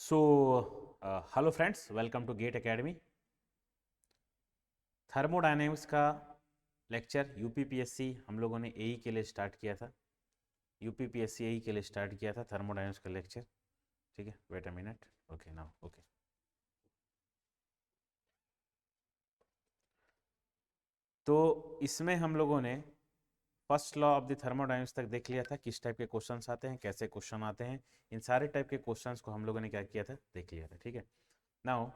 So hello friends, welcome to GATE academy. Thermodynamics का lecture UPPSC हम लोगों ने एई के लिए स्टार्ट किया था। यूपीपीएससी एई के लिए स्टार्ट किया था थर्मोडायनेमिक्स का लेक्चर। ठीक है, wait a minute. Okay, now okay. तो इसमें हम लोगों ने first law of the thermodynamics तक देख लिया था, किस टाइप के क्वेश्चंस आते हैं, कैसे क्वेश्चन आते हैं। इन सारे टाइप के क्वेश्चंस को हम लोगों ने क्या किया था, देख लिया था। ठीक है, नाउ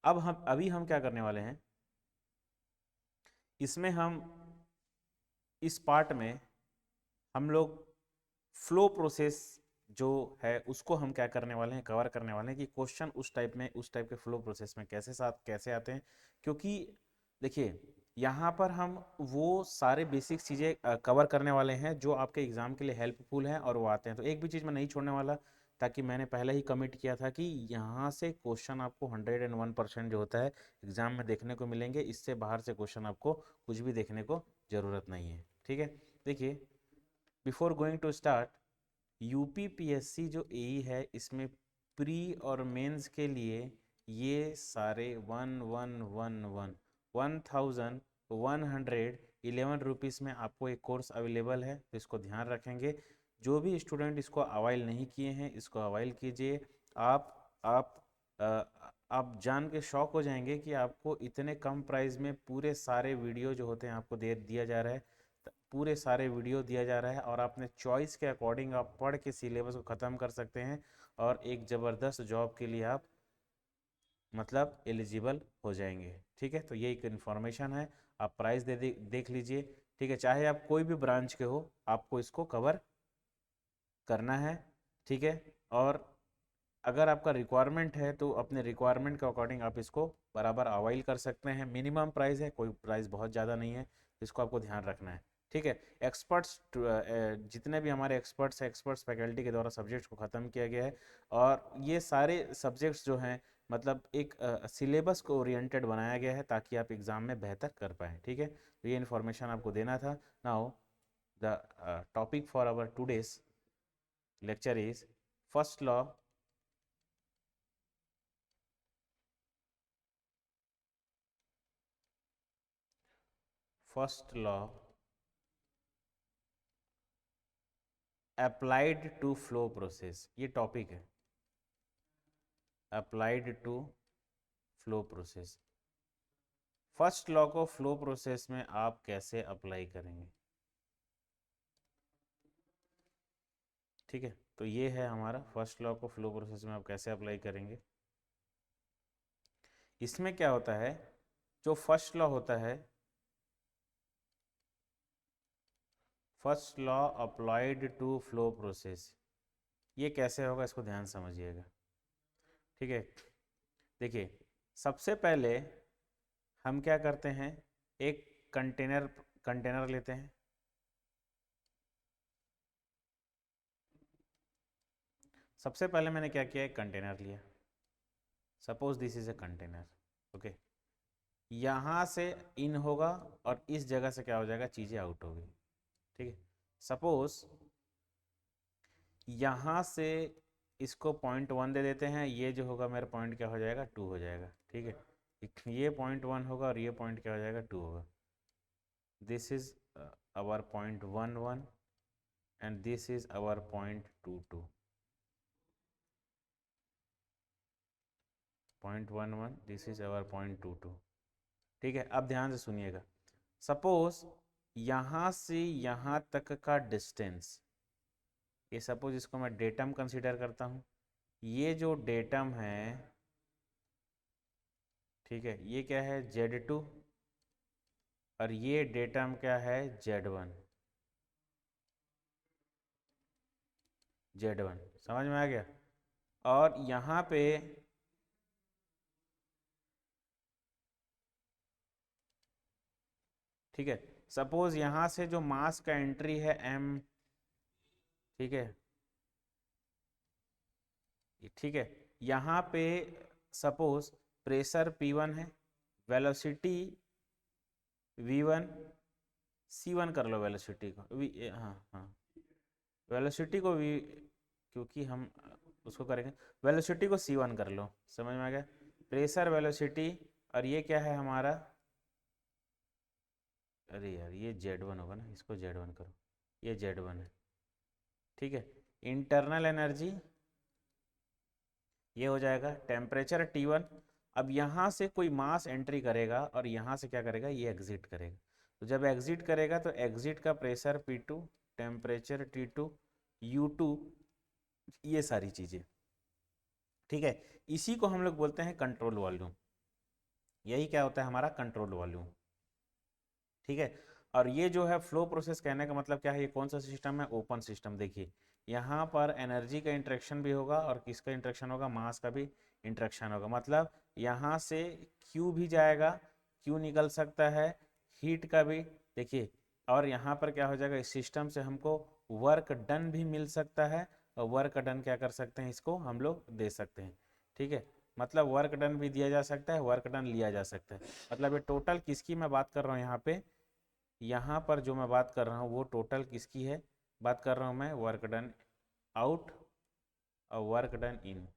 अभी हम क्या करने वाले हैं, इसमें हम इस पार्ट में हम लोग फ्लो प्रोसेस जो है उसको हम क्या करने वाले हैं, कवर करने वाले हैं कि क्वेश्चन उस टाइप के फ्लो प्रोसेस में कैसे आते हैं। क्योंकि देखिए, यहाँ पर हम वो सारे बेसिक चीज़ें कवर करने वाले हैं जो आपके एग्ज़ाम के लिए हेल्पफुल हैं और वो आते हैं। तो एक भी चीज़ मैं नहीं छोड़ने वाला, ताकि मैंने पहले ही कमिट किया था कि यहाँ से क्वेश्चन आपको 101% जो होता है एग्ज़ाम में देखने को मिलेंगे। इससे बाहर से क्वेश्चन आपको कुछ भी देखने को ज़रूरत नहीं है। ठीक है, देखिए, before going to start, UPPSC जो एई है इसमें प्री और मेंस के लिए ये सारे 1111 में आपको एक कोर्स अवेलेबल है, तो इसको ध्यान रखेंगे। जो भी स्टूडेंट इसको अवाइल नहीं किए हैं, इसको अवाइल कीजिए। आप आप आप जान के शॉक हो जाएंगे कि आपको इतने कम प्राइस में पूरे सारे वीडियो जो होते हैं आपको दे दिया जा रहा है। पूरे सारे वीडियो दिया जा रहा है और आपने चॉइस के अकॉर्डिंग आप पढ़ के सिलेबस को ख़त्म कर सकते हैं और एक ज़बरदस्त जॉब के लिए आप मतलब एलिजिबल हो जाएंगे। ठीक है, तो ये एक इन्फॉर्मेशन है। आप प्राइस देख लीजिए। ठीक है, चाहे आप कोई भी ब्रांच के हो, आपको इसको कवर करना है। ठीक है, और अगर आपका रिक्वायरमेंट है तो अपने रिक्वायरमेंट के अकॉर्डिंग आप इसको बराबर अवाइल कर सकते हैं। मिनिमम प्राइस है, कोई प्राइस बहुत ज़्यादा नहीं है, इसको आपको ध्यान रखना है। ठीक है, एक्सपर्ट्स जितने भी हमारे एक्सपर्ट्स हैं, एक्सपर्ट्स फैकल्टी के द्वारा सब्जेक्ट्स को ख़त्म किया गया है और ये सारे सब्जेक्ट्स जो हैं मतलब एक सिलेबस को ओरिएंटेड बनाया गया है ताकि आप एग्ज़ाम में बेहतर कर पाएँ। ठीक है, तो ये इन्फॉर्मेशन आपको देना था। Now the topic for our today's lecture is first law first law applied to flow process, ये टॉपिक है, applied to flow process. First law को फ्लो प्रोसेस में आप कैसे अप्लाई करेंगे। ठीक है, तो ये है हमारा फर्स्ट लॉ को फ्लो प्रोसेस में आप कैसे अप्लाई करेंगे। इसमें क्या होता है, जो फर्स्ट लॉ होता है, first law applied to flow process, ये कैसे होगा इसको ध्यान समझिएगा। ठीक है, देखिए, सबसे पहले हम क्या करते हैं, एक कंटेनर कंटेनर लेते हैं। सबसे पहले मैंने क्या किया, एक कंटेनर लिया। Suppose this is a container. Okay, यहाँ से इन होगा और इस जगह से क्या हो जाएगा, चीज़ें आउट होगी। ठीक है, सपोज यहाँ से इसको .1 दे देते हैं, ये जो होगा मेरा पॉइंट क्या हो जाएगा, 2 हो जाएगा। ठीक है, ये .1 होगा और ये पॉइंट क्या हो जाएगा, 2 होगा। This is our .11 and this is our .22, 0.11, this is our .22। ठीक है, अब ध्यान से सुनिएगा। सपोज यहाँ से यहाँ तक का डिस्टेंस, ये सपोज इसको मैं डेटम कंसीडर करता हूँ। ये जो डेटम है, ठीक है, ये क्या है, Z2 और ये डेटम क्या है, Z1। Z1 समझ में आ गया। और यहाँ पे ठीक है, सपोज यहाँ से जो मास का एंट्री है M, ठीक है, ठीक है, यहाँ पे सपोज प्रेशर P1 है, वेलोसिटी V1, C1 कर लो वेलोसिटी को हाँ हाँ, वेलोसिटी को V, क्योंकि हम उसको करेंगे। वेलोसिटी को C1 कर लो, समझ में आ गया, प्रेशर वेलोसिटी, और ये क्या है हमारा, अरे यार ये Z1 होगा ना, इसको Z1 करो, ये Z1 है, ठीक है। इंटरनल एनर्जी ये हो जाएगा टेम्परेचर T1। अब यहाँ से कोई मास एंट्री करेगा और यहाँ से क्या करेगा, ये एग्जिट करेगा, तो जब एग्जिट करेगा तो एग्जिट का pressure P2, temperature T2, U2, ये सारी चीज़ें, ठीक है। इसी को हम लोग बोलते हैं कंट्रोल वॉल्यूम, यही क्या होता है हमारा कंट्रोल वॉल्यूम, ठीक है। और ये जो है फ्लो प्रोसेस, कहने का मतलब क्या है, ये कौन सा सिस्टम है, ओपन सिस्टम। देखिए यहाँ पर एनर्जी का इंटरेक्शन भी होगा और किसका इंटरेक्शन होगा, मास का भी इंटरेक्शन होगा, मतलब यहाँ से Q भी जाएगा, Q निकल सकता है, हीट का भी, देखिए, और यहाँ पर क्या हो जाएगा, इस सिस्टम से हमको वर्क डन भी मिल सकता है, और वर्क डन क्या कर सकते हैं, इसको हम लोग दे सकते हैं, ठीक है। मतलब वर्क डन भी दिया जा सकता है, वर्क डन लिया जा सकता है, मतलब ये टोटल किसकी मैं बात कर रहा हूँ यहाँ पे, यहाँ पर जो मैं बात कर रहा हूँ वो टोटल किसकी है, बात कर रहा हूँ मैं वर्क डन आउट और वर्क डन इन।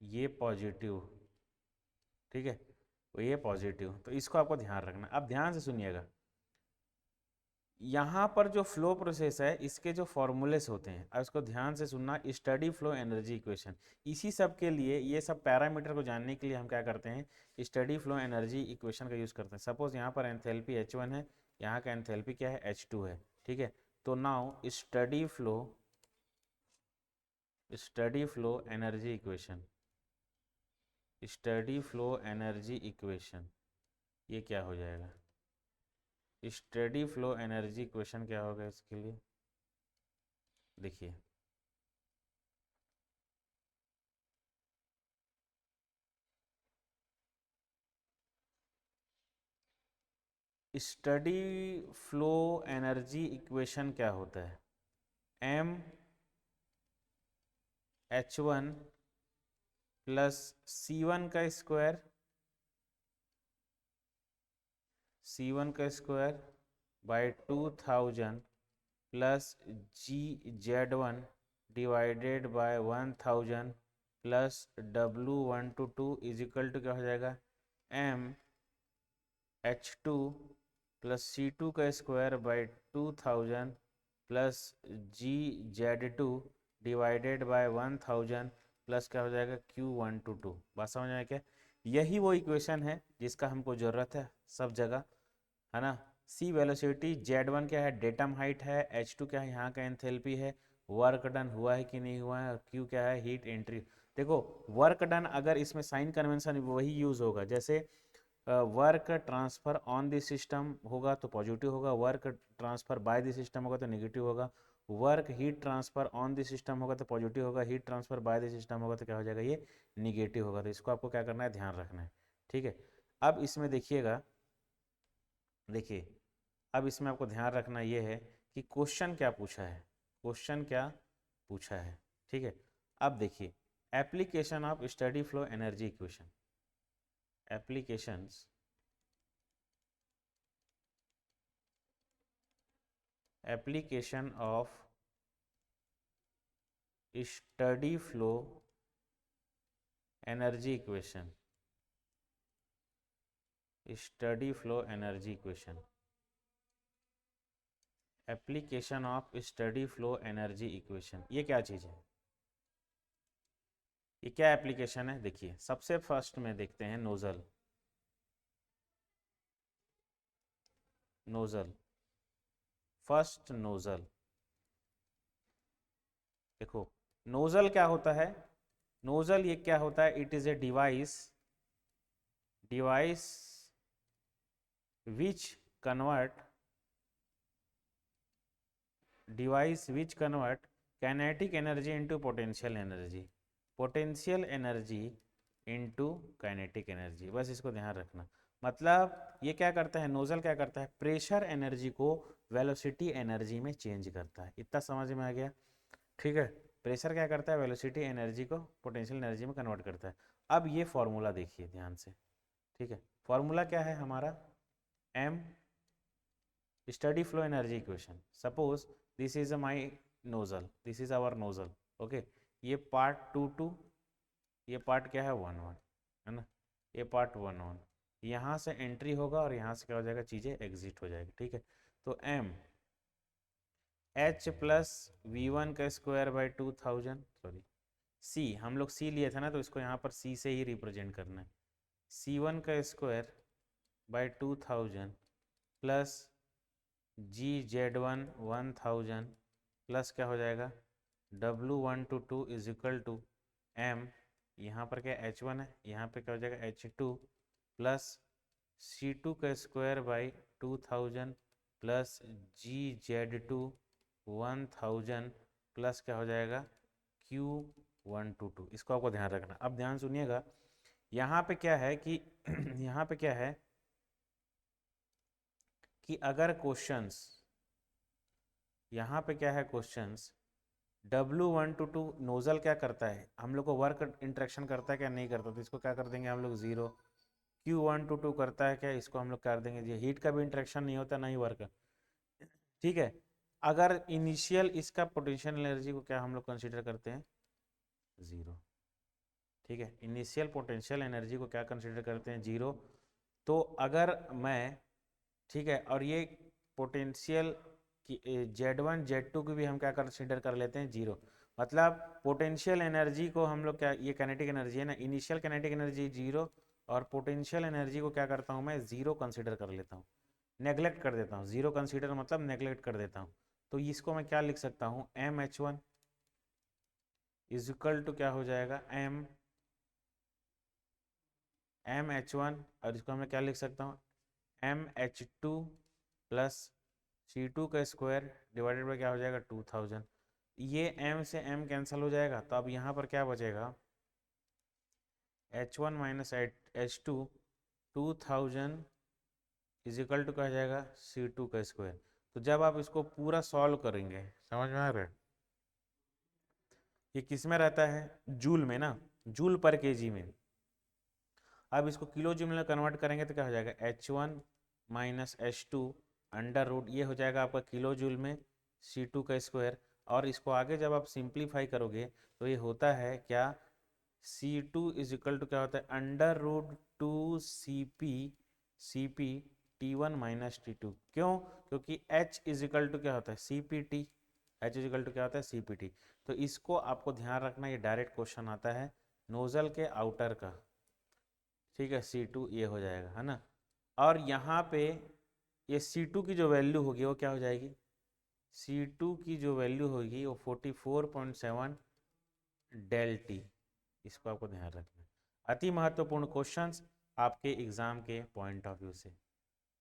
ये पॉजिटिव, ठीक है, तो ये पॉजिटिव, तो इसको आपको ध्यान रखना। अब ध्यान से सुनिएगा, यहाँ पर जो फ्लो प्रोसेस है इसके जो फॉर्मूलेस होते हैं, अब इसको ध्यान से सुनना, स्टडी फ्लो एनर्जी इक्वेशन, इसी सब के लिए, ये सब पैरामीटर को जानने के लिए हम क्या करते हैं, स्टडी फ्लो एनर्जी इक्वेशन का यूज़ करते हैं। सपोज यहाँ पर एंथैल्पी H1 है, यहाँ का एंथैल्पी क्या है, H2 है, ठीक है। तो now study flow energy equation, steady flow energy equation, ये क्या हो जाएगा, स्टडी फ्लो एनर्जी इक्वेशन क्या होगा इसके लिए, देखिए स्टडी फ्लो एनर्जी इक्वेशन क्या होता है, mH1 प्लस C1 का स्क्वायर, C1 का square by 2000 plus GZ1 divided by 1000 plus W122 is equal to क्या हो जाएगा, mH2 प्लस C2 का square by 2000 plus GZ2 divided by 1000 plus क्या हो जाएगा Q122। बात समझ में क्या, यही वो इक्वेशन है जिसका हमको ज़रूरत है सब जगह, है ना। C वेलोसिटी, Z1 क्या है, डेटम हाइट है, H2 क्या है, यहाँ का एंथैल्पी है, वर्क डन हुआ है कि नहीं हुआ है, और Q क्या है, हीट एंट्री। देखो वर्क डन अगर इसमें साइन कन्वेंशन वही यूज़ होगा, जैसे work transfer on the system होगा तो पॉजिटिव होगा, work transfer by the system होगा तो नेगेटिव होगा, work heat transfer on the system होगा तो पॉजिटिव होगा, heat transfer by the system होगा तो क्या हो जाएगा, ये निगेटिव होगा। तो इसको आपको क्या करना है, ध्यान रखना है, ठीक है। अब इसमें देखिएगा, देखिए अब इसमें आपको ध्यान रखना ये है कि क्वेश्चन क्या पूछा है, क्वेश्चन क्या पूछा है, ठीक है। अब देखिए application of study flow energy equation, applications application of study flow energy equation, study flow energy equation, application of study flow energy equation, ये क्या चीज़ है, ये क्या एप्लीकेशन है। देखिए सबसे फर्स्ट में देखते हैं नोजल, नोजल, फर्स्ट नोजल, देखो नोजल क्या होता है, नोजल ये क्या होता है, it is a device, device which convert, device which convert kinetic energy into potential energy, potential energy into kinetic energy, बस इसको ध्यान रखना। मतलब ये क्या करता है, नोजल क्या करता है, प्रेशर एनर्जी को वेलोसिटी एनर्जी में चेंज करता है, इतना समझ में आ गया, ठीक है। प्रेशर क्या करता है, वेलोसिटी एनर्जी को पोटेंशियल एनर्जी में कन्वर्ट करता है। अब ये फॉर्मूला देखिए ध्यान से, ठीक है। फॉर्मूला क्या है हमारा, m steady flow energy equation. Suppose this is my nozzle, this is our nozzle. Okay, ये पार्ट 2 ये पार्ट क्या है 1 है ना, ये पार्ट 1 यहाँ से एंट्री होगा और यहाँ से क्या हो जाएगा, चीज़ें एग्जिट हो जाएगी। ठीक है, तो m h प्लस v1 का स्क्वायर बाई 2000, सॉरी c, हम लोग c लिए थे ना, तो इसको यहाँ पर c से ही रिप्रेजेंट करना है। c1 का square by 2000 plus GZ1 1000 plus क्या हो जाएगा W1 to 2 is equal to m, यहाँ पर क्या H1 है, यहाँ पे क्या हो जाएगा H2 प्लस C2 का square by 2000 plus GZ2 1000 plus क्या हो जाएगा Q122। इसको आपको ध्यान रखना। अब ध्यान सुनिएगा, यहाँ पे क्या है कि यहाँ पे क्या है कि अगर क्वेश्चंस, यहाँ पे क्या है क्वेश्चंस, W1 to 2 नोजल क्या करता है, हम लोग को वर्क इंट्रैक्शन करता है क्या, नहीं करता, तो इसको क्या कर देंगे हम लोग 0। Q1 to 2 करता है क्या, इसको हम लोग कर देंगे जी, हीट का भी इंट्रैक्शन नहीं होता, नहीं वर्क। ठीक है, अगर इनिशियल इसका पोटेंशियल एनर्जी को क्या हम लोग कंसिडर करते हैं 0। ठीक है, इनिशियल पोटेंशियल एनर्जी को क्या कंसिडर करते हैं 0। तो अगर मैं, ठीक है, और ये पोटेंशियल की Z1 Z2 की भी हम क्या कंसिडर कर लेते हैं 0, मतलब पोटेंशियल एनर्जी को हम लोग क्या, ये काइनेटिक एनर्जी है ना, इनिशियल काइनेटिक एनर्जी 0 और पोटेंशियल एनर्जी को क्या करता हूँ मैं 0 कंसिडर कर लेता हूँ, नेग्लेक्ट कर देता हूँ। 0 कंसिडर मतलब नेग्लेक्ट कर देता हूँ। तो इसको मैं क्या लिख सकता हूँ, MH1 इज इक्वल टू क्या हो जाएगा MH1, और इसको मैं क्या लिख सकता हूँ MH2 प्लस C2 का स्क्वायर डिवाइडेड बाई क्या हो जाएगा 2000। ये m से m कैंसिल हो जाएगा, तो अब यहाँ पर क्या बचेगा H1 minus H2 2000 is equal to क्या हो जाएगा C2 का स्क्वायर। तो जब आप इसको पूरा सॉल्व करेंगे, समझ में आ रहा है, ये किस में रहता है जूल में ना, जूल पर केजी में। अब इसको किलो जूल में कन्वर्ट करेंगे तो क्या हो जाएगा H1 minus H2 under root, ये हो जाएगा आपका किलो जूल में C2 का स्क्वायर। और इसको आगे जब आप सिंप्लीफाई करोगे तो ये होता है क्या C2 इज इक्वल टू क्या होता है under root 2 CP T1 minus T2। क्यों, क्योंकि H इज इक्वल टू क्या होता है CPT, H is equal to क्या होता है CPT। तो इसको आपको ध्यान रखना, ये डायरेक्ट क्वेश्चन आता है नोजल के आउटर का। ठीक है, C2 ये हो जाएगा, है ना। और यहाँ पे ये C2 की जो वैल्यू होगी वो क्या हो जाएगी, C2 की जो वैल्यू होगी वो 44.7 डेल टी। इसको आपको ध्यान रखना है। अति महत्वपूर्ण क्वेश्चंस आपके एग्जाम के पॉइंट ऑफ व्यू से,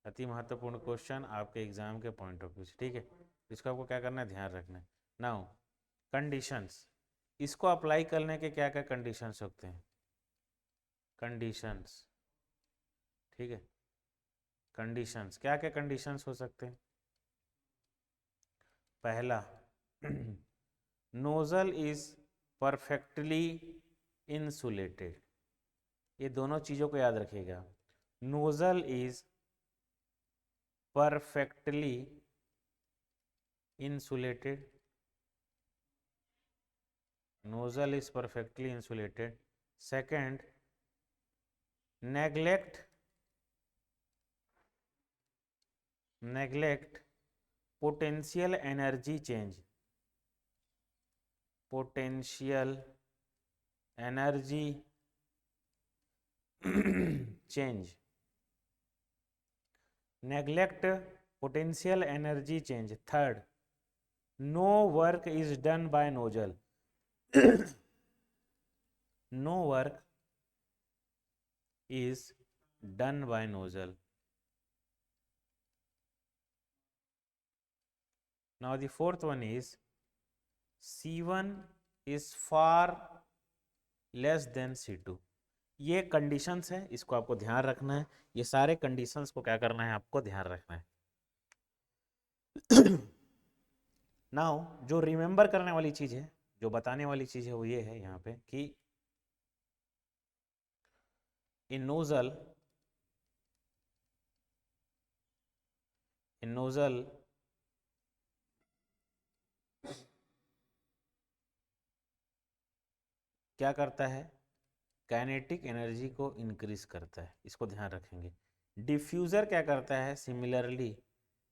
अति महत्वपूर्ण क्वेश्चन आपके एग्जाम के पॉइंट ऑफ व्यू से। ठीक है, इसको आपको क्या करना है, ध्यान रखना है। नाउ कंडीशंस, इसको अप्लाई करने के क्या क्या कंडीशंस होते हैं, कंडीशंस। ठीक है, कंडीशंस क्या क्या कंडीशंस हो सकते हैं। पहला, नोजल इज परफेक्टली इंसुलेटेड। ये दोनों चीज़ों को याद रखिएगा, nozzle is perfectly insulated, nozzle is perfectly insulated. Second, neglect potential energy change, potential energy change, neglect potential energy change. Third, no work is done by nozzle, no work is done by nozzle. Now the fourth one is C1 is far less than C2। ये conditions है, इसको आपको ध्यान रखना है। ये सारे conditions को क्या करना है, आपको ध्यान रखना है। नाउ जो रिमेंबर करने वाली चीज है, जो बताने वाली चीज है, वो ये है यहाँ पे कि इन नोजल नोजल क्या करता है, काइनेटिक एनर्जी को इंक्रीज करता है, इसको ध्यान रखेंगे। डिफ्यूज़र क्या करता है, सिमिलरली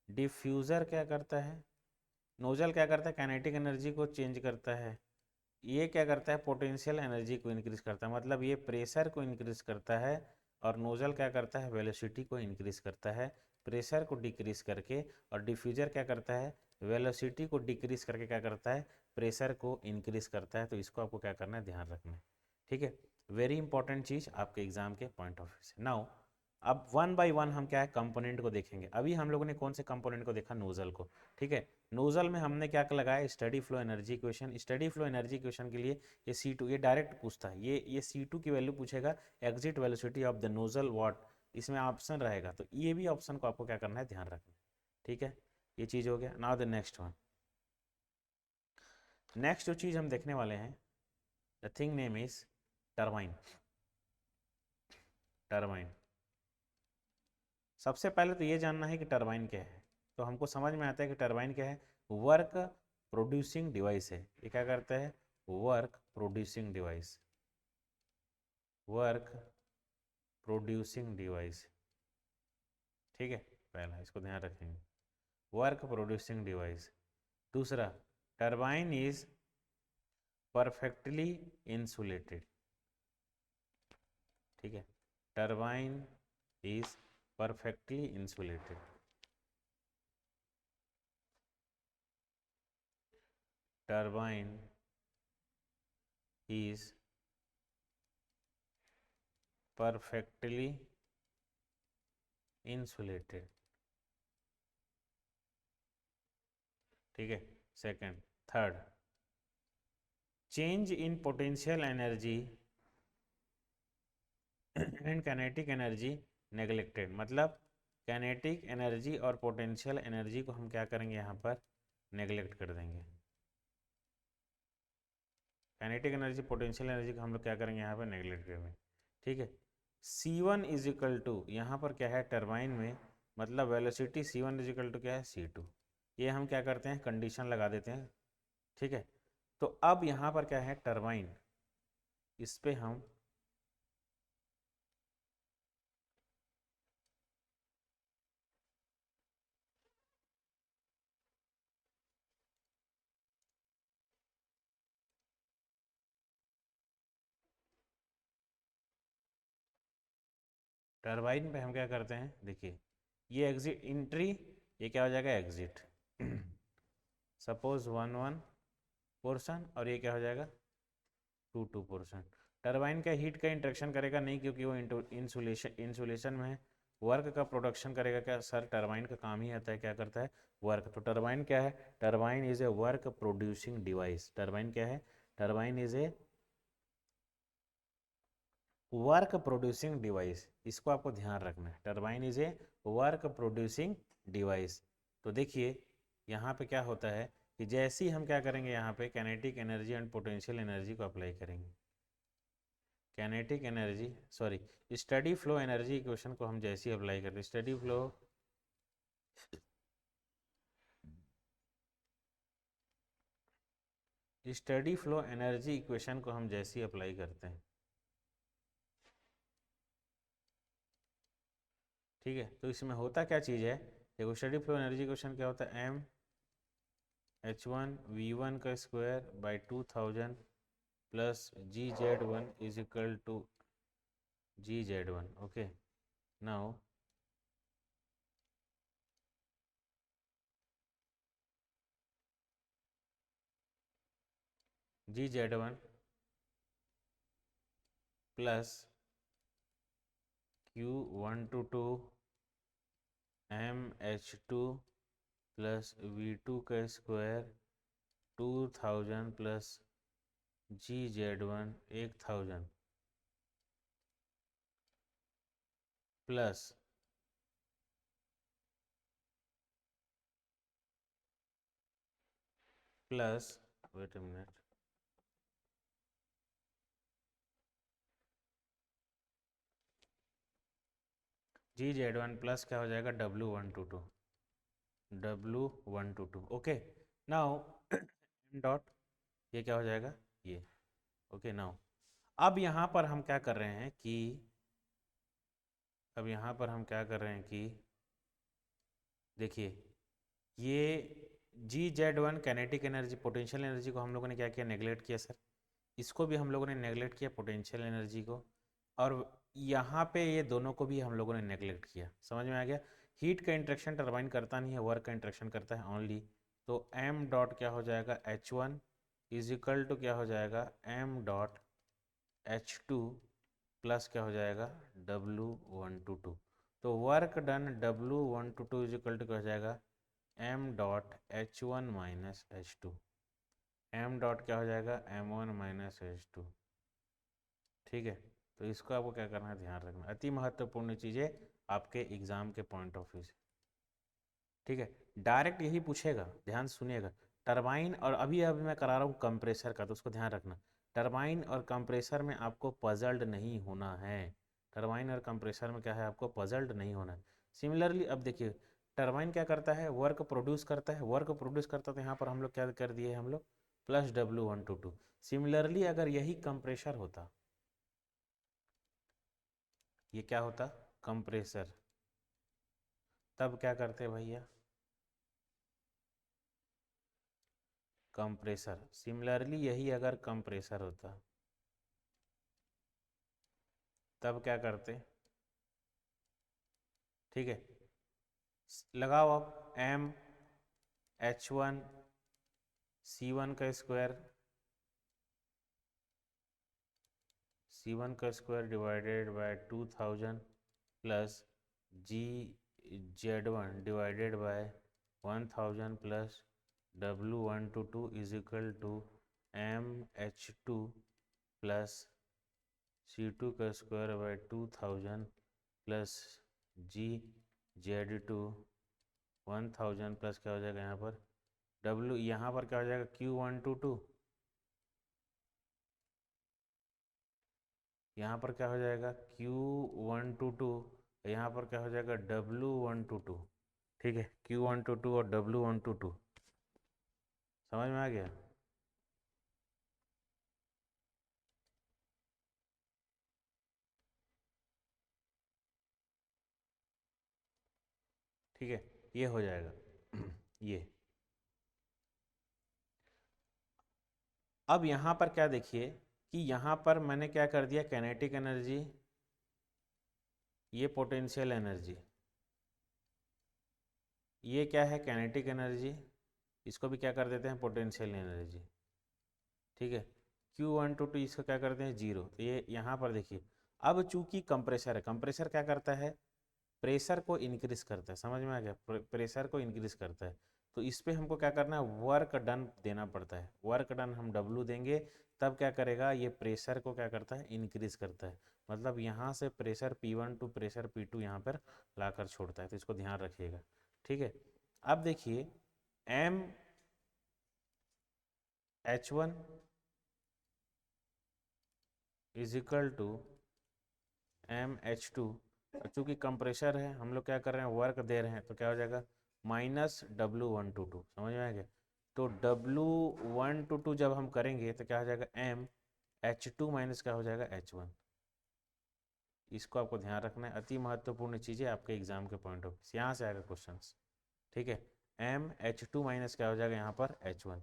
डिफ्यूज़र क्या करता है, नोजल क्या करता है, काइनेटिक एनर्जी को चेंज करता है, ये क्या करता है, पोटेंशियल एनर्जी को इंक्रीज करता है, मतलब ये प्रेशर को इंक्रीज करता है, और नोजल क्या करता है, वेलोसिटी को इंक्रीज करता है, प्रेशर को डिक्रीज करके। और डिफ्यूजर क्या करता है, वेलोसिटी को डिक्रीज करके क्या करता है, प्रेशर को इंक्रीज करता है। तो इसको आपको क्या करना है, ध्यान रखना है, ठीक है। वेरी इंपॉर्टेंट चीज़ आपके एग्जाम के पॉइंट ऑफ व्यू से। नाउ अब वन बाय वन हम क्या है, कंपोनेंट को देखेंगे। अभी हम लोगों ने कौन से कंपोनेंट को देखा, नोजल को, ठीक है। नोजल में हमने क्या लगाया, study flow energy equation. Steady flow energy equation के लिए ये C2 ये डायरेक्ट पूछता है, ये C2 की वैल्यू पूछेगा, exit velocity of the nozzle what, इसमें ऑप्शन रहेगा, तो ये भी ऑप्शन को आपको क्या करना है, ध्यान रखना है, ठीक है। ये चीज़ हो गया। Now the next one, next जो चीज़ हम देखने वाले हैं, the thing name is turbine. Turbine, सबसे पहले तो ये जानना है कि टरबाइन क्या है। तो हमको समझ में आता है कि टरबाइन क्या है, वर्क प्रोड्यूसिंग डिवाइस है। ये क्या करता है, work producing device, work producing device, ठीक है। पहला इसको ध्यान रखेंगे, वर्क प्रोड्यूसिंग डिवाइस। दूसरा, टरबाइन इज परफेक्टली इंसुलेटेड, ठीक है। Turbine is perfectly insulated. Turbine is perfectly insulated, ठीक है। Second, third, change in potential energy and kinetic energy neglected, मतलब काइनेटिक एनर्जी और पोटेंशियल एनर्जी को हम क्या करेंगे, यहाँ पर नेग्लेक्ट कर देंगे। काइनेटिक एनर्जी पोटेंशियल एनर्जी को हम लोग क्या करेंगे, यहाँ पर नेग्लेक्ट करेंगे, ठीक है। C1 इज इक्वल टू, यहाँ पर क्या है, टरबाइन में मतलब velocity C1 is equal to क्या है, C2। ये हम क्या करते हैं, कंडीशन लगा देते हैं, ठीक है। तो अब यहाँ पर क्या है, टरबाइन, इस पे हम टरबाइन पे हम क्या करते हैं, देखिए ये एग्जिट इंट्री, ये क्या हो जाएगा, एग्जिट सपोज 1 पोर्शन, और ये क्या हो जाएगा, 2 पोर्शन। टरबाइन का हीट का इंट्रैक्शन करेगा नहीं, क्योंकि वो इंसुलेशन में है। वर्क का प्रोडक्शन करेगा क्या सर, टरबाइन का काम ही आता है, क्या करता है, वर्क। तो टरबाइन क्या है, turbine is a work producing device. Turbine क्या है, turbine is a work producing device, इसको आपको ध्यान रखना है। Turbine is a work producing device. तो देखिए यहाँ पे क्या होता है कि जैसे ही हम क्या करेंगे, यहाँ पे kinetic energy and potential energy को अप्लाई करेंगे, kinetic energy sorry study flow energy equation को हम जैसे ही अप्लाई करते हैं, स्टडी फ्लो एनर्जी इक्वेशन को हम जैसे ही अप्लाई करते हैं, ठीक है। तो इसमें होता क्या चीज़ है, देखो स्टडी फ्लो एनर्जी इक्वेशन क्या होता है, mH1 V1 का square by 2000 plus GZ1 is equal to GZ1, okay. Now GZ1 plus Q122 mH2 plus V2 का square 2000 plus GZ1 1000 plus wait a minute, GZ1 plus क्या हो जाएगा, W122, W122 okay. Now dot ये क्या हो जाएगा ये ओके। नाउ अब यहाँ पर हम क्या कर रहे हैं कि देखिए ये GZ1 kinetic energy potential energy को हम लोगों ने क्या किया, नेगलेक्ट किया सर। इसको भी हम लोगों ने नेगलेक्ट किया पोटेंशियल एनर्जी को, और यहाँ पे ये दोनों को भी हम लोगों ने नेगलेक्ट किया। समझ में आ गया। हीट का इंट्रैक्शन टरबाइन करता नहीं है, वर्क का इंट्रैक्शन करता है ओनली। तो m डॉट क्या हो जाएगा H1 इज इक्वल टू क्या हो जाएगा m डॉट H2 प्लस क्या हो जाएगा W122। तो work done W122 is equal to क्या हो जाएगा m dot H1 minus H2। m dot क्या हो जाएगा M1 माइनस H2। ठीक है, तो इसको आपको क्या करना है, ध्यान रखना, अति महत्वपूर्ण चीज़ें आपके एग्जाम के पॉइंट ऑफ व्यू से। ठीक है, डायरेक्ट यही पूछेगा, ध्यान सुनिएगा। टरबाइन और अभी मैं करा रहा हूँ कंप्रेसर का, तो उसको ध्यान रखना। टरबाइन और कंप्रेसर में आपको पजल्ड नहीं होना है। टरबाइन और कंप्रेसर में क्या है, आपको पजल्ड नहीं होना है। सिमिलरली अब देखिए टरबाइन क्या करता है, वर्क प्रोड्यूस करता है। वर्क प्रोड्यूस करता है तो यहाँ पर हम लोग क्या कर दिए, हम लोग प्लस W122। सिमिलरली अगर यही कंप्रेसर होता, ये क्या होता कंप्रेसर, तब क्या करते भैया, कंप्रेसर। सिमिलरली यही अगर कंप्रेसर होता तब क्या करते। ठीक है, लगाओ अब M H1 C1 का square divided by 2000 plus GZ1 divided by 1000 plus W122 is equal to MH2 plus C2 का square by 2000 plus GZ2 1000 plus क्या हो जाएगा यहाँ पर W, यहाँ पर क्या हो जाएगा Q122, यहाँ पर क्या हो जाएगा Q122, यहाँ पर क्या हो जाएगा W122। ठीक है, Q122 और W122 समझ में आ गया। ठीक है, ये हो जाएगा ये। अब यहाँ पर क्या देखिए कि यहाँ पर मैंने क्या कर दिया, कैनेटिक एनर्जी, ये पोटेंशियल एनर्जी, ये क्या है कैनेटिक एनर्जी, इसको भी क्या कर देते हैं पोटेंशियल एनर्जी। ठीक है, Q122 इसको क्या करते हैं 0। तो ये यहाँ पर देखिए, अब चूंकि कंप्रेसर है, कंप्रेसर क्या करता है, प्रेशर को इंक्रीज करता है। समझ में आ गया, प्रेशर को इंक्रीज करता है। तो इस पर हमको क्या करना है, वर्क डन देना पड़ता है। वर्क डन हम W देंगे, तब क्या करेगा, ये प्रेशर को क्या करता है, इंक्रीज करता है। मतलब यहाँ से pressure P1 to pressure P2 यहाँ पर लाकर छोड़ता है। तो इसको ध्यान रखिएगा। ठीक है, अब देखिए MH1 is equal to MH2, चूँकि कंप्रेशर है, हम लोग क्या कर रहे हैं, वर्क दे रहे हैं, तो क्या हो जाएगा माइनस W122। समझ में आ गया। तो W122 जब हम करेंगे तो क्या हो जाएगा MH2 माइनस क्या हो जाएगा H1। इसको आपको ध्यान रखना है, अति महत्वपूर्ण चीज़ें आपके एग्जाम के पॉइंट ऑफ व्यू, यहाँ से आएगा क्वेश्चन। ठीक है, MH2 माइनस क्या हो जाएगा यहाँ पर H1,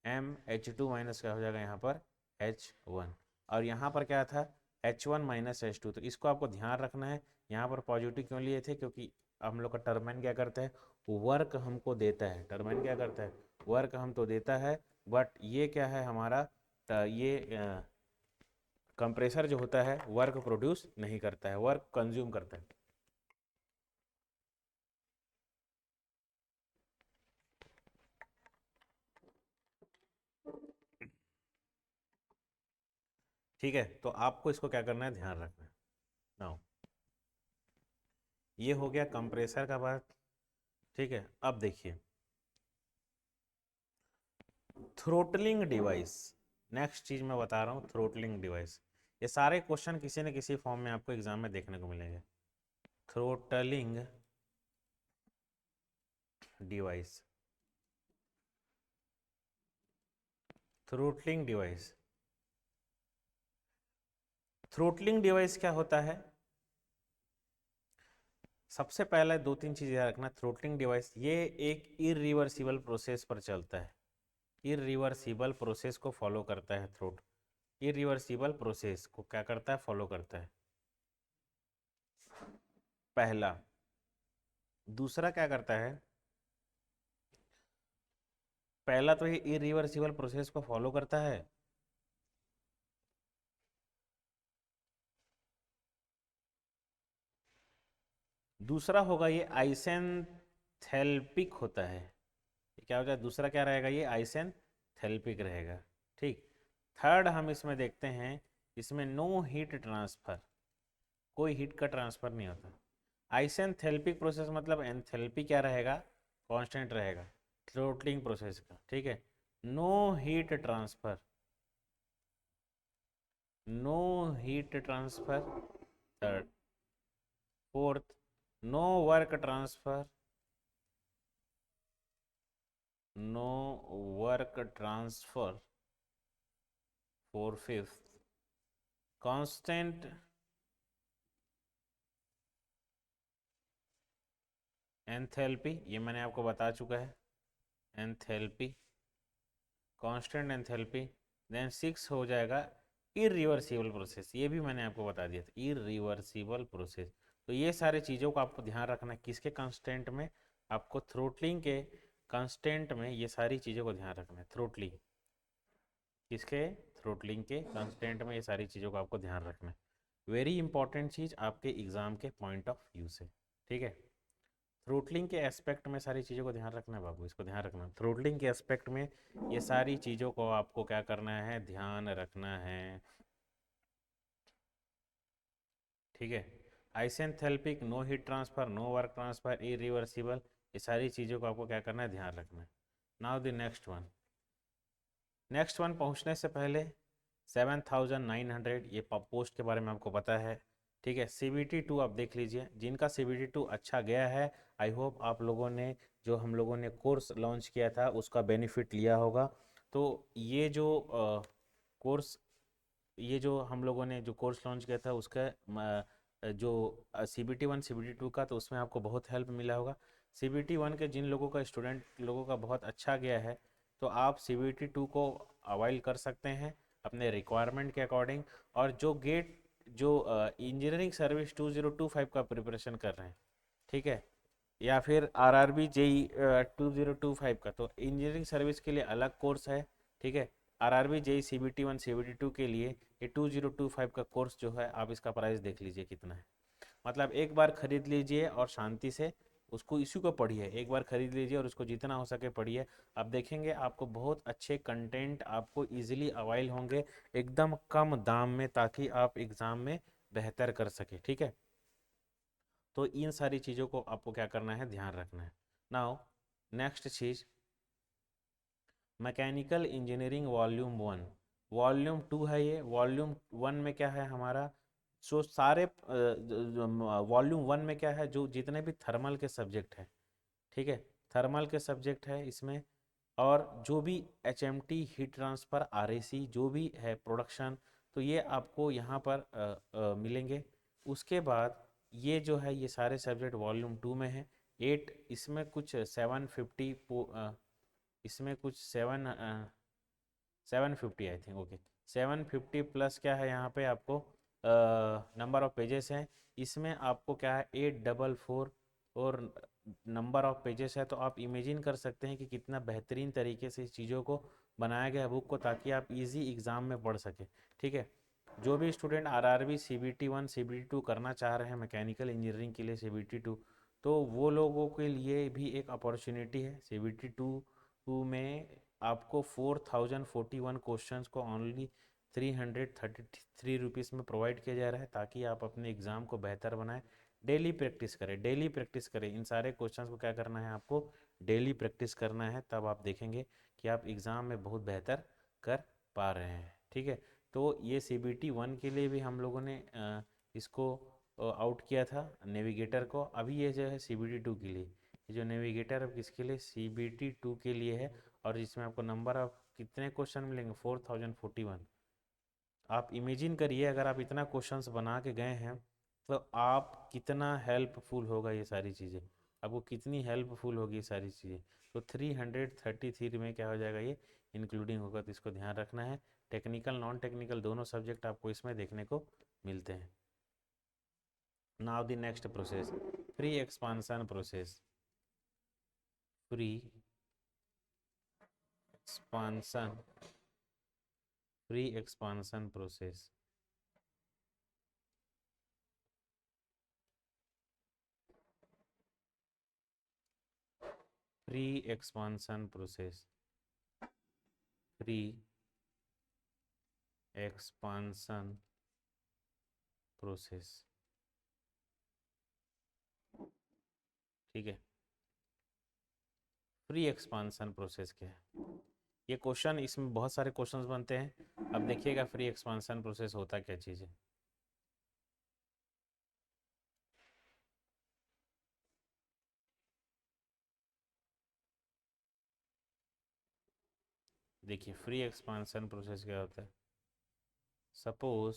MH2 माइनस क्या हो जाएगा यहाँ पर H1, और यहाँ पर क्या था H1 माइनस H2। तो इसको आपको ध्यान रखना है। यहाँ पर पॉजिटिव क्यों लिए थे, क्योंकि हम लोग का टरबाइन क्या करता है, वर्क हमको देता है। टरबाइन क्या करता है, वर्क हम तो देता है, बट ये क्या है हमारा, ये कंप्रेसर जो होता है वर्क प्रोड्यूस नहीं करता है, वर्क कंज्यूम करता है। ठीक है, तो आपको इसको क्या करना है, ध्यान रखना है। नाउ ये हो गया कंप्रेसर का बात। ठीक है, अब देखिए थ्रोटलिंग डिवाइस, नेक्स्ट चीज मैं बता रहा हूँ, थ्रोटलिंग डिवाइस। ये सारे क्वेश्चन किसी न किसी फॉर्म में आपको एग्जाम में देखने को मिलेंगे। Throttling device, throttling device. Throttling device क्या होता है? सबसे पहले दो तीन चीज़ याद रखना। थ्रोटलिंग डिवाइस ये एक इरिवर्सिबल प्रोसेस पर चलता है, इरिवर्सिबल प्रोसेस को फॉलो करता है। थ्रोट इरिवर्सिबल प्रोसेस को क्या करता है? फॉलो करता है, पहला। दूसरा क्या करता है? पहला तो ये इरिवर्सिबल प्रोसेस को फॉलो करता है। दूसरा होगा ये आइसेंथेल्पिक होता है। ये क्या होता है? दूसरा क्या रहेगा? ये आइसेंथेल्पिक रहेगा। ठीक। थर्ड हम इसमें देखते हैं, इसमें नो हीट ट्रांसफर, कोई हीट का ट्रांसफर नहीं होता। आइसेंथेल्पिक प्रोसेस मतलब एंथैल्पी क्या रहेगा? कांस्टेंट रहेगा, थ्रोटलिंग प्रोसेस का। ठीक है, no heat transfer, no heat transfer. Third, fourth, no work transfer, no work transfer. Four, fifth, constant enthalpy, ये मैंने आपको बता चुका है, enthalpy, constant enthalpy. Then six हो जाएगा इरिवर्सिबल प्रोसेस, ये भी मैंने आपको बता दिया था, इरिवर्सिबल प्रोसेस। तो ये सारी चीज़ों को आपको ध्यान रखना है। किसके कांस्टेंट में? आपको थ्रोटलिंग के कांस्टेंट में ये सारी चीज़ों को ध्यान रखना है। थ्रोटलिंग किसके? थ्रोटलिंग के कांस्टेंट में ये सारी चीज़ों को आपको ध्यान रखना है। वेरी इंपॉर्टेंट चीज़ आपके एग्जाम के पॉइंट ऑफ व्यू से। ठीक है, थ्रोटलिंग के एस्पेक्ट में सारी चीज़ों को ध्यान रखना है बाबू, इसको ध्यान रखना। थ्रोटलिंग के एस्पेक्ट में ये सारी चीज़ों को आपको क्या करना है? ध्यान रखना है। ठीक है, isenthalpic, no heat transfer, no work transfer, irreversible, ये सारी चीज़ों को आपको क्या करना है? ध्यान रखना है। Now the next one. Next one पहुंचने से पहले 7900 ये पोस्ट के बारे में आपको पता है। ठीक है, CBT 2 आप देख लीजिए, जिनका CBT 2 अच्छा गया है, आई होप आप लोगों ने जो हम लोगों ने कोर्स लॉन्च किया था उसका बेनिफिट लिया होगा। तो ये जो कोर्स, ये जो हम लोगों ने जो कोर्स लॉन्च किया था उसका जो CBT 1 CBT 2 का, तो उसमें आपको बहुत हेल्प मिला होगा। CBT 1 के जिन लोगों का, स्टूडेंट लोगों का बहुत अच्छा गया है, तो आप CBT 2 को अवाइल कर सकते हैं अपने रिक्वायरमेंट के अकॉर्डिंग। और जो गेट, जो इंजीनियरिंग सर्विस 2025 का प्रिपरेशन कर रहे हैं, ठीक है, या फिर RRB JEE 2025 का, तो इंजीनियरिंग सर्विस के लिए अलग कोर्स है। ठीक है, RRB JEE CBT 1 CBT 2 के लिए ये 2025 का कोर्स जो है, आप इसका प्राइस देख लीजिए कितना है। मतलब एक बार खरीद लीजिए और शांति से उसको, इसी को पढ़िए। एक बार खरीद लीजिए और उसको जितना हो सके पढ़िए। आप देखेंगे आपको बहुत अच्छे कंटेंट आपको इजीली अवाइल होंगे एकदम कम दाम में, ताकि आप एग्ज़ाम में बेहतर कर सके। ठीक है, तो इन सारी चीज़ों को आपको क्या करना है? ध्यान रखना है। नाउ नेक्स्ट चीज़, मैकेनिकल इंजीनियरिंग वॉल्यूम 1, वॉल्यूम 2 है ये। वॉल्यूम 1 में क्या है हमारा? जो सारे वॉल्यूम 1 में क्या है, जो जितने भी थर्मल के सब्जेक्ट हैं, ठीक है, थर्मल के सब्जेक्ट है इसमें। और जो भी HMT, हीट ट्रांसफ़र, RAC, जो भी है प्रोडक्शन, तो ये आपको यहाँ पर मिलेंगे। उसके बाद ये जो है, ये सारे सब्जेक्ट वॉल्यूम 2 में है। 8, इसमें कुछ 750, इसमें कुछ 750 आई थिंक, ओके, 750 प्लस क्या है यहाँ पे आपको नंबर ऑफ पेजेस हैं। इसमें आपको क्या है? 844 और नंबर ऑफ पेजेस है। तो आप इमेजिन कर सकते हैं कि कितना बेहतरीन तरीके से इस चीज़ों को बनाया गया है बुक को, ताकि आप इजी एग्ज़ाम में पढ़ सकें। ठीक है, जो भी स्टूडेंट RRB CBT 1 CBT 2 करना चाह रहे हैं मैकेनिकल इंजीनियरिंग के लिए CBT 2, तो वो लोगों के लिए भी एक अपॉर्चुनिटी है। CBT 2 में आपको 4041 क्वेश्चंस को ओनली 333 में प्रोवाइड किया जा रहा है, ताकि आप अपने एग्ज़ाम को बेहतर बनाएं। डेली प्रैक्टिस करें, डेली प्रैक्टिस करें। इन सारे क्वेश्चंस को क्या करना है? आपको डेली प्रैक्टिस करना है, तब आप देखेंगे कि आप एग्ज़ाम में बहुत बेहतर कर पा रहे हैं। ठीक है, तो ये CBT 1 के लिए भी हम लोगों ने इसको आउट किया था नेविगेटर को। अभी ये जो है CBT 2 के लिए, ये जो नेविगेटर अब किसके लिए, CBT 2 के लिए है, और इसमें आपको नंबर ऑफ कितने क्वेश्चन मिलेंगे, 4041। आप इमेजिन करिए अगर आप इतना क्वेश्चंस बना के गए हैं तो आप कितना हेल्पफुल होगा ये सारी चीज़ें, आपको कितनी हेल्पफुल होगी ये सारी चीज़ें। तो 333 में क्या हो जाएगा, ये इंक्लूडिंग होगा, तो इसको ध्यान रखना है। टेक्निकल नॉन टेक्निकल दोनों सब्जेक्ट आपको इसमें देखने को मिलते हैं। Now the next process, free expansion process. Free expansion, free expansion process. Free expansion process, free expansion process, ठीक है। फ्री एक्सपांसन प्रोसेस क्या है, ये क्वेश्चन, इसमें बहुत सारे क्वेश्चंस बनते हैं। अब देखिएगा फ्री एक्सपांसन प्रोसेस होता क्या चीज़ है। देखिए फ्री एक्सपांसन प्रोसेस क्या होता है। सपोज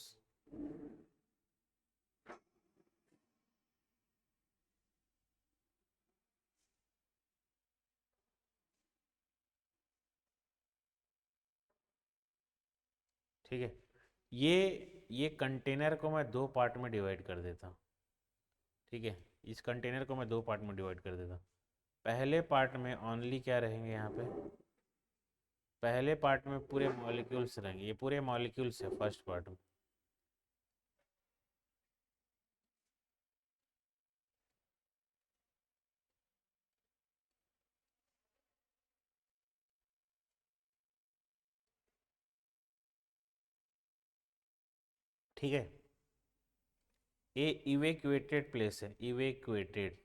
ठीक है, ये कंटेनर को मैं दो पार्ट में डिवाइड कर देता हूँ, ठीक है। इस कंटेनर को मैं दो पार्ट में डिवाइड कर देता हूँ। पहले पार्ट में ओनली क्या रहेंगे यहाँ पे, पहले पार्ट में पूरे मॉलिक्यूल्स रहेंगे, ये पूरे मॉलिक्यूल्स है फर्स्ट पार्ट में। ठीक है, ये इवेक्यूएटेड प्लेस है, इवेक्यूएटेड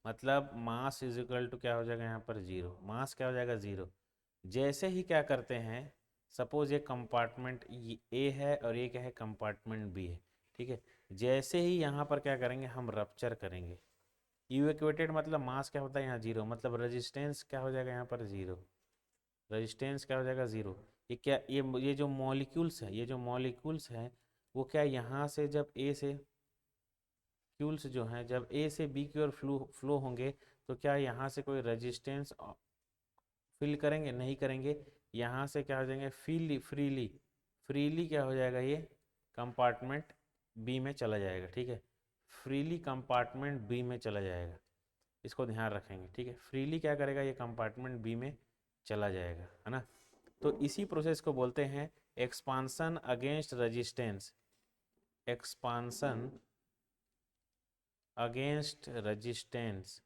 मतलब मास इज इक्वल टू क्या हो जाएगा यहाँ पर, जीरो। मास क्या हो जाएगा, जीरो। जैसे ही क्या करते हैं, सपोज ये कंपार्टमेंट ए है और ये क्या है, कंपार्टमेंट बी है, ठीक है। जैसे ही यहाँ पर क्या करेंगे, हम रप्चर करेंगे। इवेक्यूएटेड मतलब मास क्या होता है यहाँ, जीरो, मतलब रेजिस्टेंस क्या हो जाएगा यहाँ पर, जीरो। रेजिस्टेंस क्या हो जाएगा, ज़ीरो। ये क्या, ये जो मॉलिक्यूल्स है, ये जो मॉलिक्यूल्स हैं वो क्या यहाँ से जब ए से क्यूल्स जो हैं जब ए से बी की ओर फ्लो होंगे, तो क्या यहाँ से कोई रेजिस्टेंस फिल करेंगे, नहीं करेंगे। यहाँ से क्या हो जाएंगे, फ्रीली फ्रीली क्या हो जाएगा, ये कंपार्टमेंट बी में चला जाएगा, ठीक है। फ्रीली कंपार्टमेंट बी में चला जाएगा, इसको ध्यान रखेंगे, ठीक है। फ्रीली क्या करेगा, ये कंपार्टमेंट बी में चला जाएगा, है ना। तो इसी प्रोसेस को बोलते हैं expansion against resistance. Expansion against resistance,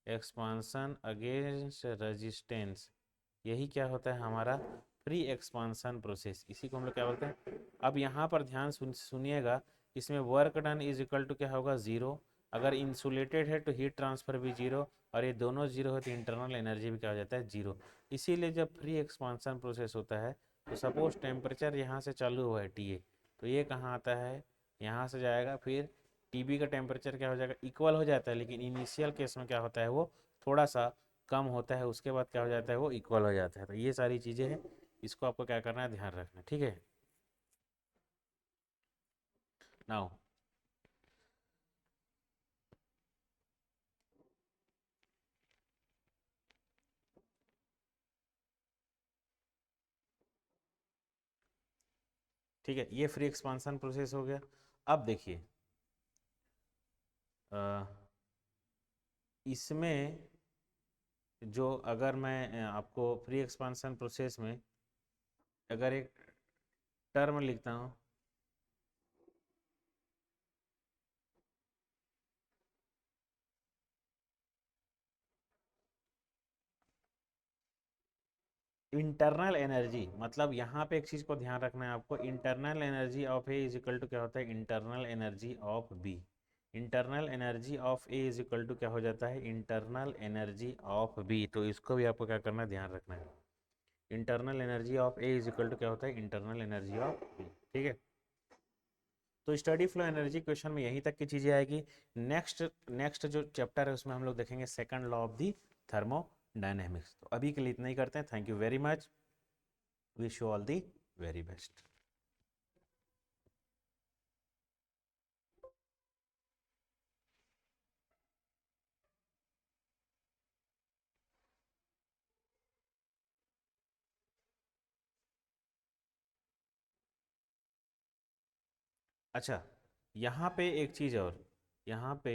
expansion against resistance, यही क्या होता है हमारा फ्री एक्सपांसन प्रोसेस, इसी को हम लोग क्या बोलते हैं। अब यहाँ पर ध्यान सुनिएगा, इसमें work done is equal to क्या होगा, ज़ीरो। अगर इंसुलेटेड है तो हीट ट्रांसफर भी जीरो, और ये दोनों जीरो है तो इंटरनल एनर्जी भी क्या हो जाता है, जीरो। इसीलिए जब फ्री एक्सपांसन प्रोसेस होता है तो सपोज टेम्परेचर यहाँ से चालू हुआ है TA, तो ये कहाँ आता है, यहाँ से जाएगा, फिर TB का टेम्परेचर क्या हो जाएगा, इक्वल हो जाता है, लेकिन इनिशियल केस में क्या होता है, वो थोड़ा सा कम होता है, उसके बाद क्या हो जाता है, वो इक्वल हो जाता है। तो ये सारी चीज़ें हैं, इसको आपको क्या करना है, ध्यान रखना है, ठीक है। नाउ ठीक है, ये फ्री एक्सपांसन प्रोसेस हो गया। अब देखिए इसमें जो अगर मैं आपको फ्री एक्सपांसन प्रोसेस में अगर एक टर्म लिखता हूँ, इंटरनल एनर्जी, मतलब यहाँ पे एक चीज़ को ध्यान रखना है आपको, internal energy of A is equal to क्या होता है, internal energy of B. Internal energy of A is equal to क्या हो जाता है, इंटरनल एनर्जी ऑफ बी। तो इसको भी आपको क्या करना है, ध्यान रखना है। Internal energy of A is equal to क्या होता है, इंटरनल एनर्जी ऑफ बी, ठीक है। तो स्टडी फ्लो एनर्जी क्वेश्चन में यहीं तक की चीज़ें आएगी। नेक्स्ट नेक्स्ट जो चैप्टर है उसमें हम लोग देखेंगे second law of the thermodynamics. तो अभी के लिए इतना ही करते हैं। Thank you very much, wish you all the very best. अच्छा, यहाँ पे एक चीज़ और, यहाँ पे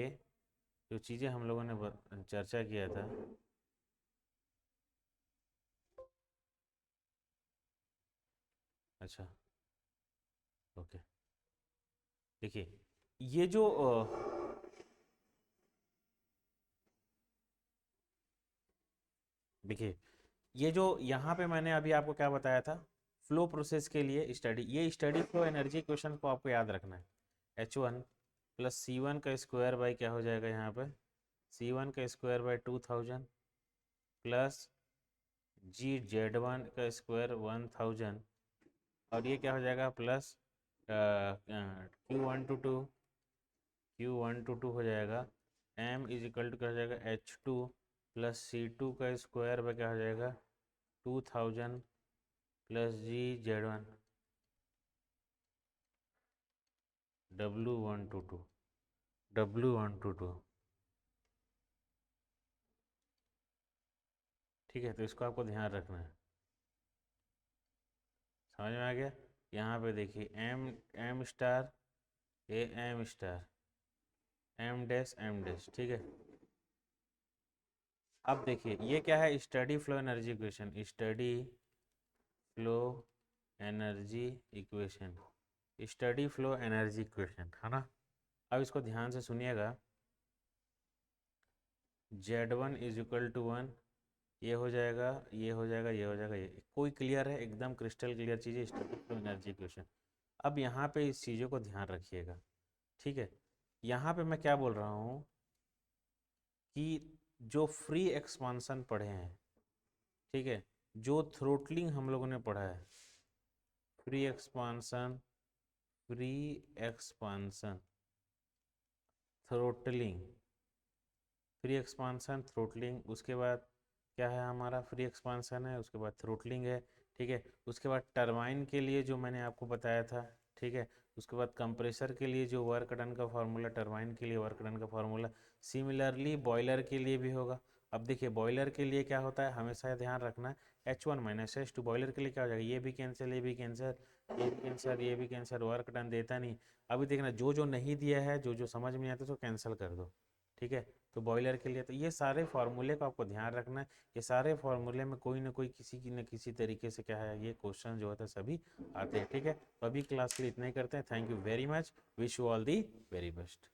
जो चीज़ें हम लोगों ने चर्चा किया था, अच्छा ओके, देखिए ये जो देखिए ये जो यहाँ पे मैंने अभी आपको क्या बताया था, फ्लो प्रोसेस के लिए स्टडी, ये स्टडी फ्लो एनर्जी क्वेश्चन को आपको याद रखना है। H1 प्लस C1 का स्क्वायर बाई क्या हो जाएगा यहाँ पे, C1 का स्क्वायर बाई 2000 प्लस GZ1 का स्क्वायर 1000, और ये क्या हो जाएगा प्लस Q1 to 2 हो जाएगा, M इज इक्वल टू क्या हो जाएगा H2 प्लस C2 का स्क्वायर बाई क्या हो जाएगा 2000 प्लस GZ1 W1 to 2 ठीक है। तो इसको आपको ध्यान रखना है, समझ में आ गया। यहाँ पे देखिए M M star, A M star, M dash, ठीक है। अब देखिए ये क्या है, steady flow energy equation, steady flow energy equation, steady flow energy equation है ना। अब इसको ध्यान से सुनिएगा, Z1 इज इक्वल टू 1, ये हो जाएगा, ये हो जाएगा, ये हो जाएगा, ये कोई क्लियर है, एकदम क्रिस्टल क्लियर चीज़, स्टडी फ्लो एनर्जी इक्वेशन। अब यहाँ पे इस चीज़ों को ध्यान रखिएगा, ठीक है। यहाँ पे मैं क्या बोल रहा हूँ कि जो फ्री एक्सपांसन पढ़े हैं, ठीक है, जो थ्रोटलिंग हम लोगों ने पढ़ा है, free expansion, free expansion, throttling, free expansion throttling, उसके बाद क्या है हमारा, फ्री एक्सपांसन है, उसके बाद थ्रोटलिंग है, ठीक है। उसके बाद टरबाइन के लिए जो मैंने आपको बताया था, ठीक है। उसके बाद कंप्रेसर के लिए जो वर्क डन का फार्मूला, टरबाइन के लिए वर्क डन का फार्मूला, सिमिलरली बॉयलर के लिए भी होगा। अब देखिए बॉयलर के लिए क्या होता है, हमेशा ध्यान रखना, H1 - H2, बॉयलर के लिए क्या हो जाएगा, ये भी कैंसिल, ये भी कैंसिल, ये भी कैंसिल, ये भी कैंसिल, वर्क डन देता नहीं। अभी देखना जो जो नहीं दिया है, जो जो समझ में आता है उसको कैंसिल कर दो, ठीक है। तो बॉयलर के लिए तो ये सारे फार्मूले को आपको ध्यान रखना है, ये सारे फार्मूले में कोई ना कोई किसी की न किसी तरीके से क्या है, ये क्वेश्चन जो होता है सभी आते हैं, ठीक है। तो अभी क्लास के लिए इतना ही करते हैं। Thank you very much, wish you all the very best.